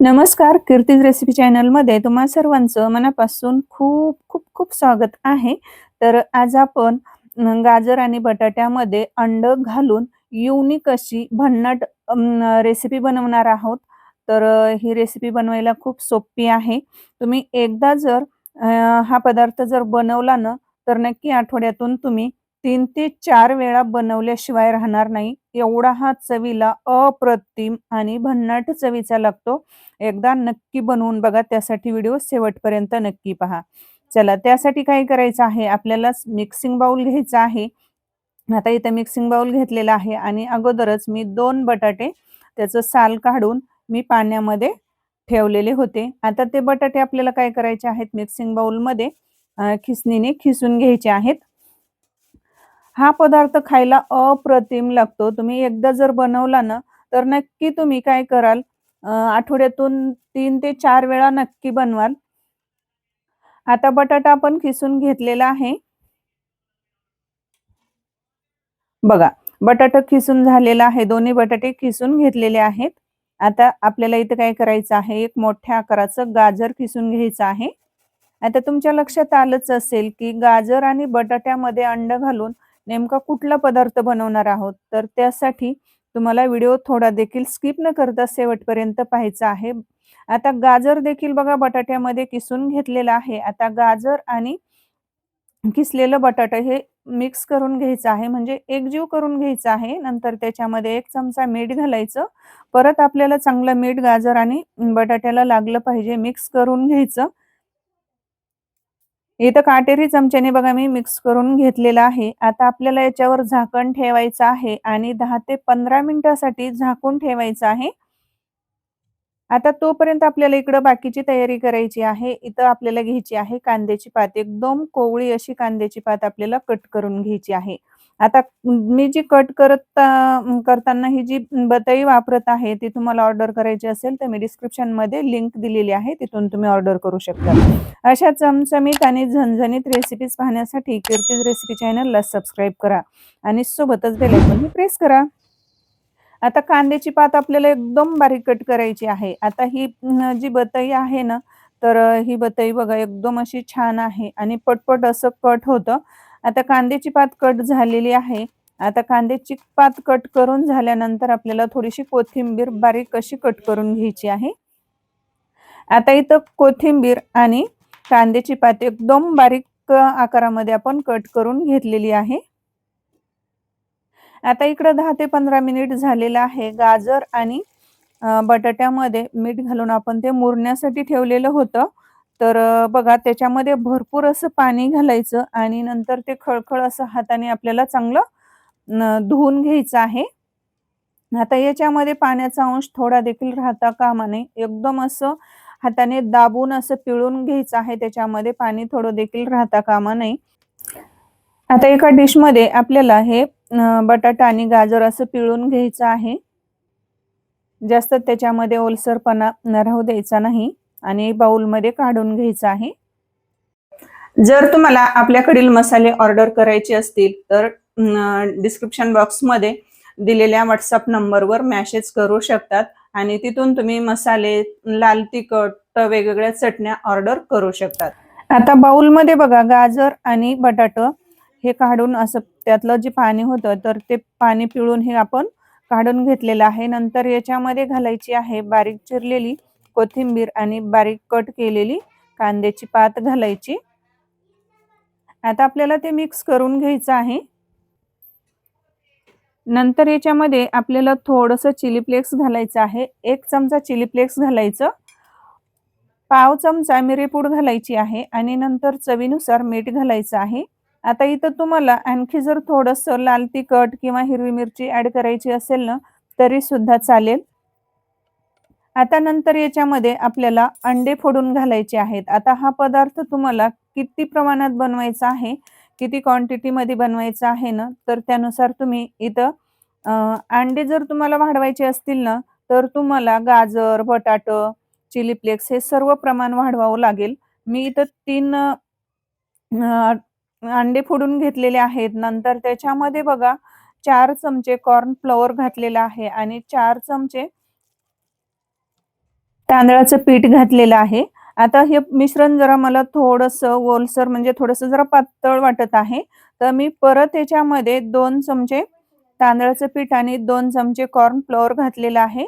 नमस्कार, कीर्तीज रेसिपी चॅनलमध्ये तुम्हा सर्वांचं मनापासून खूप खूप खूप स्वागत आहे. तर आज आपण गाजर आणि बटाट्यामध्ये अंड घालून युनिक अशी भन्नाट रेसिपी बनवणार आहोत. तर ही रेसिपी बनवायला खूप सोपी आहे. तुम्ही एकदा जर हा पदार्थ जर बनवला ना, तर नक्की आठवड्यातून तुम्ही 3 ते 4 वेळा बनवल्याशिवाय राहणार नाही. एवढा हा चवीला अप्रतिम आणि भन्नाट चवीचा लागतो. एकदा नक्की बनवून बघा. त्यासाठी व्हिडिओ शेवटपर्यंत नक्की पहा. चला त्यासाठी काय करायचं आहे, आपल्याला मिक्सिंग बाउल घ्यायचा आहे. आता इथे मिक्सिंग बाउल घेतलेला आहे आणि अगोदरच मी 2 बटाटे त्याचं साल काढून मी पाण्यामध्ये ठेवलेले होते. आता ते बटाटे आपल्याला काय करायचे आहेत, मिक्सिंग बाउलमध्ये खिसणीने खिसून घ्यायचे आहेत. हा पदार्थ खायला अप्रतिम लागतो. तुम्ही एकदा जर बनवला ना, तर नक्की तुम्ही काय कराल, आठवड्यातून 3 ते 4 वेळा नक्की बनवाल. आता बटाटा आपण किसून घेतलेला आहे. बघा, बटाटा किसून झालेला आहे. दोन्ही बटाटे किसून घेतलेले आहेत. आता आपल्याला इथे काय करायचं आहे, एक मोठ्या आकाराचं गाजर किसून घ्यायचं आहे. आता तुमच्या लक्षात आलंच असेल, की गाजर आणि बटाट्यामध्ये अंड घालून नेमका कुठला पदार्थ बनवणार आहोत. तर त्यासाठी तुम्हाला व्हिडिओ थोडा देखील स्किप न करता शेवटपर्यंत पाहायचा आहे. आता गाजर देखील बघा बटाट्यामध्ये किसून घेतलेला आहे. आता गाजर आणि किसलेलं बटाटा हे मिक्स करून घ्यायचं आहे, म्हणजे एकजीव करून घ्यायचं आहे. नंतर त्याच्यामध्ये 1 चमचा मीठ घालायचं. परत आपल्याला चांगलं मीठ गाजर आणि बटाट्याला लागलं पाहिजे. मिक्स करून घ्यायचं. इथं काटेरी चमच्याने बघा मी मिक्स करून घेतलेलं आहे. आता आपल्याला याच्यावर झाकण ठेवायचं आहे आणि 10 ते 15 मिनिटासाठी झाकून ठेवायचं आहे. आता तोपर्यंत आपल्याला इकडं बाकीची तयारी करायची आहे. इथं आपल्याला घ्यायची आहे कांद्याची पात. एकदम कोवळी अशी कांद्याची पात आपल्याला कट करून घ्यायची आहे. आता मी जी करताना ही जी बटाई वापरत आहे, ती तुम्हाला ऑर्डर करायची असेल तर मी डिस्क्रिप्शनमध्ये लिंक दिलेली आहे. तिथून तुम्ही ऑर्डर करू शकता. अशा चमचमीत आणि झणझणीत रेसिपीज पाहण्यासाठी कीर्तीज रेसिपी चॅनलला सबस्क्राईब करा आणि सोबतच बेल आयकॉनही प्रेस करा. आता कांद्याची पात आपल्याला एकदम बारीक कट करायची आहे. आता ही जी बटाई आहे ना, तर ही बटाई बघा एकदम अशी छान आहे आणि पटपट असं कट होतं. आता कांद्याची पात कट झालेली आहे. आता कांद्याची पात कट करून झाल्यानंतर आपल्याला थोडीशी कोथिंबीर बारीक अशी कट करून घ्यायची आहे. आता इथं कोथिंबीर आणि कांद्याची पात एकदम बारीक आकारामध्ये आपण कट करून घेतलेली आहे. आता इकडं 10 ते 15 मिनिट झालेलं आहे. गाजर आणि बटाट्यामध्ये मीठ घालून आपण ते मुरण्यासाठी ठेवलेलं होतं. तर बघा त्याच्यामध्ये भरपूर असं पाणी घालायचं आणि नंतर ते खळखळ असं हाताने आपल्याला चांगलं धुवून घ्यायचं आहे. आता याच्यामध्ये पाण्याचा अंश थोडा देखील राहता कामा नये. एकदम असं हाताने दाबून असं पिळून घ्यायचं आहे. त्याच्यामध्ये पाणी थोडं देखील राहता कामा नये. आता एका डिशमध्ये आपल्याला हे बटाटा आणि गाजर असं पिळून घ्यायचं आहे. जास्त त्याच्यामध्ये ओलसरपणा राहू द्यायचा नाही आणि बाउलमध्ये काढून घ्यायचं आहे. जर तुम्हाला आपल्याकडील मसाले ऑर्डर करायचे असतील तर डिस्क्रिप्शन बॉक्समध्ये दिलेल्या WhatsApp नंबरवर मेसेज करू शकतात आणि तिथून तुम्ही मसाले, लाल तिखट, वेगवेगळ्या चटण्या ऑर्डर करू शकतात. आता बाउलमध्ये बघा गाजर आणि बटाटा हे काढून असं त्यातलं जे पाणी होतं तर ते पाणी पिळून हे आपण काढून घेतलेलं आहे. नंतर याच्यामध्ये घालायची आहे बारीक चिरलेली कोथिंबीर आणि बारीक कट केलेली कांद्याची पात घालायची. आता आपल्याला ते मिक्स करून घ्यायचं आहे. नंतर याच्यामध्ये आपल्याला थोडंसं चिली फ्लेक्स घालायचं आहे. 1 चमचा चिली फ्लेक्स घालायचं. पाव चमचा मिरेपूड घालायची आहे आणि नंतर चवीनुसार मीठ घालायचं आहे. आता इथं तुम्हाला आणखी जर थोडंसं लाल तिखट किंवा हिरवी मिरची ॲड करायची असेल ना, तरी सुद्धा चालेल. आता नंतर याच्यामध्ये आपल्याला अंडे फोडून घालायचे आहेत. आता हा पदार्थ तुम्हाला किती प्रमाणात बनवायचा आहे, किती क्वांटिटीमध्ये बनवायचा आहे ना, तर त्यानुसार तुम्ही इथं अंडे जर तुम्हाला वाढवायचे असतील ना, तर तुम्हाला गाजर, बटाटं, चिली फ्लेक्स हे सर्व प्रमाण वाढवावं लागेल. मी इथं 3 अंडे फोडून घेतलेले आहेत. नंतर त्याच्यामध्ये बघा 4 चमचे कॉर्न फ्लोअर घातलेला आहे आणि 4 चमचे तांदळाचं पीठ घातलेलं आहे. आता हे मिश्रण जरा मला थोडंसं ओलसर म्हणजे थोडंसं जरा पातळ वाटत आहे. तर मी परत याच्यामध्ये 2 चमचे तांदळाचं पीठ आणि 2 चमचे कॉर्न फ्लोअर घातलेलं आहे.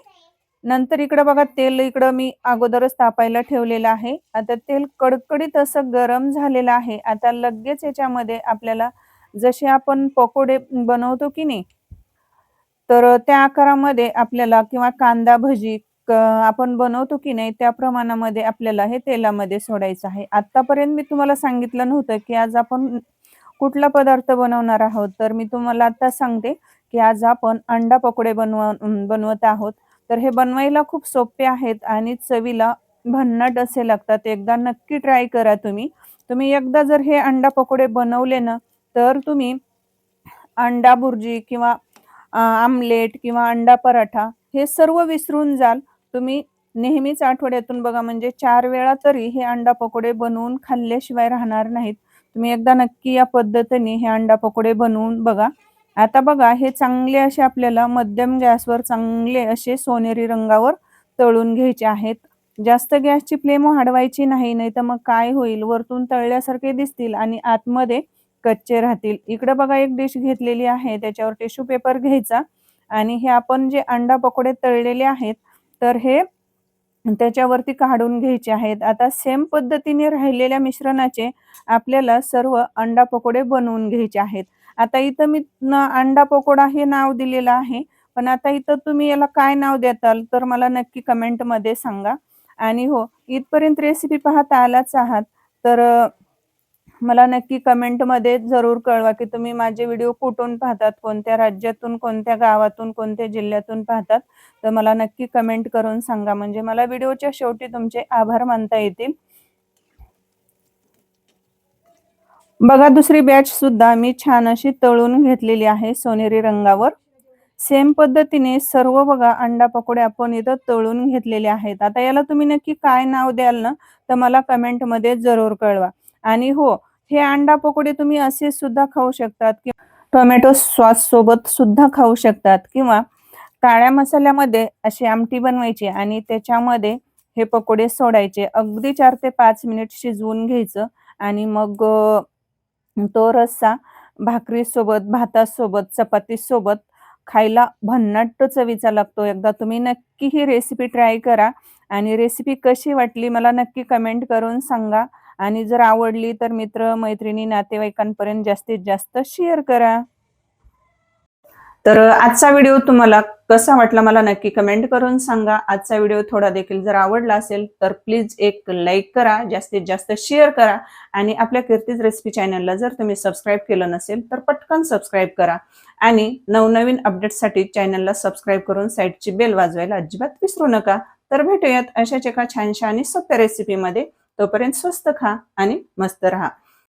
नंतर इकडं बघा तेल इकडं मी अगोदरच तापायला ठेवलेलं आहे. आता तेल कडकडीत असं गरम झालेलं आहे. आता लगेच याच्यामध्ये आपल्याला जसे आपण पकोडे बनवतो की नाही, तर त्या आकारामध्ये आपल्याला किंवा कांदा भजी आपण बनवतो की नाही त्या प्रमाणामध्ये आपल्याला हे तेलामध्ये सोडायचं आहे. आत्तापर्यंत मी तुम्हाला सांगितलं नव्हतं, की आज आपण कुठला पदार्थ बनवणार आहोत. तर मी तुम्हाला आता सांगते, की आज आपण अंडा पकोडे बनवत आहोत. तर हे बनवायला खूप सोपे आहेत आणि चवीला भन्नाट असे लागतात. एकदा नक्की ट्राय करा तुम्ही. तुम्ही एकदा जर हे अंडा पकोडे बनवले ना, तर तुम्ही अंडा भुर्जी किंवा आमलेट किंवा अंडा पराठा हे सर्व विसरून जाल. तुम्ही नेहमीच आठवड्यातून बघा म्हणजे 4 वेळा तरी हे अंडा पकोडे बनवून खाल्ल्याशिवाय राहणार नाहीत. तुम्ही एकदा नक्की या पद्धतीने हे अंडा पकोडे बनवून बघा. आता बघा हे चांगले असे आपल्याला मध्यम गॅसवर चांगले असे सोनेरी रंगावर तळून घ्यायचे आहेत. जास्त गॅसची फ्लेम वाढवायची नाही, नाहीतर मग काय होईल वरतून तळल्यासारखे दिसतील आणि आतमध्ये कच्चे राहतील. इकडे बघा एक डिश घेतलेली आहे. त्याच्यावर टिश्यू पेपर घ्यायचा आणि हे आपण जे अंडा पकोडे तळलेले आहेत, तर हे त्याच्यावरती काढून घ्यायचे आहेत. आता सेम पद्धतीने राहिलेल्या मिश्रणाचे आपल्याला सर्व अंडा पकोडे बनवून घ्यायचे आहेत. आता इथं मी अंडा पकोडा हे नाव दिलेलं आहे. पण आता इथं तुम्ही याला काय नाव देताल तर मला नक्की कमेंटमध्ये सांगा. आणि हो, इथपर्यंत रेसिपी पाहत आलाच आहात, तर मला नक्की कमेंटमध्ये जरूर कळवा, की तुम्ही माझे व्हिडिओ कुठून पाहतात, कोणत्या राज्यातून, कोणत्या गावातून, कोणत्या जिल्ह्यातून पाहतात. तर मला नक्की कमेंट करून सांगा, म्हणजे मला व्हिडिओच्या शेवटी तुमचे आभार मानता येतील. बघा दुसरी बॅच सुद्धा मी छान अशी तळून घेतलेली आहे सोनेरी रंगावर. सेम पद्धतीने सर्व बघा अंडा पकोडे आपण इथं तळून घेतलेले आहेत. आता याला तुम्ही नक्की काय नाव द्याल ना, तर मला कमेंटमध्ये जरूर कळवा. आणि हो, हे अंडा पकोडे तुम्ही असे सुद्धा खाऊ शकतात किंवा टोमॅटो सॉस सोबत सुद्धा खाऊ शकतात किंवा काळ्या मसाल्यामध्ये अशी आमटी बनवायची आणि त्याच्यामध्ये हे पकोडे सोडायचे. अगदी 4 ते 5 मिनिट शिजवून घ्यायचं आणि मग तो रस्सा भाकरीसोबत, भातासोबत, चपातीसोबत खायला भन्नाट चवीचा लागतो. एकदा तुम्ही नक्की ही रेसिपी ट्राय करा आणि रेसिपी कशी वाटली मला नक्की कमेंट करून सांगा आणि जर आवडली तर मित्र, मैत्रिणी, नातेवाईकांपर्यंत जास्तीत जास्त शेअर करा. तर आजचा व्हिडिओ तुम्हाला कसा वाटला मला नक्की कमेंट करून सांगा. आजचा व्हिडिओ थोडा देखील जर आवडला असेल तर प्लीज एक लाईक करा, जास्तीत जास्त शेअर करा आणि आपल्या कीर्तीज रेसिपी चॅनलला जर तुम्ही सबस्क्राईब केलं नसेल तर पटकन सबस्क्राईब करा आणि नवनवीन अपडेट्ससाठी चॅनलला सबस्क्राईब करून साईडची बेल वाजवायला अजिबात विसरू नका. तर भेटूयात अशाच एका छानशा आणि सोप्या रेसिपीमध्ये. तोपर्यंत स्वस्त खा आणि मस्त रहा.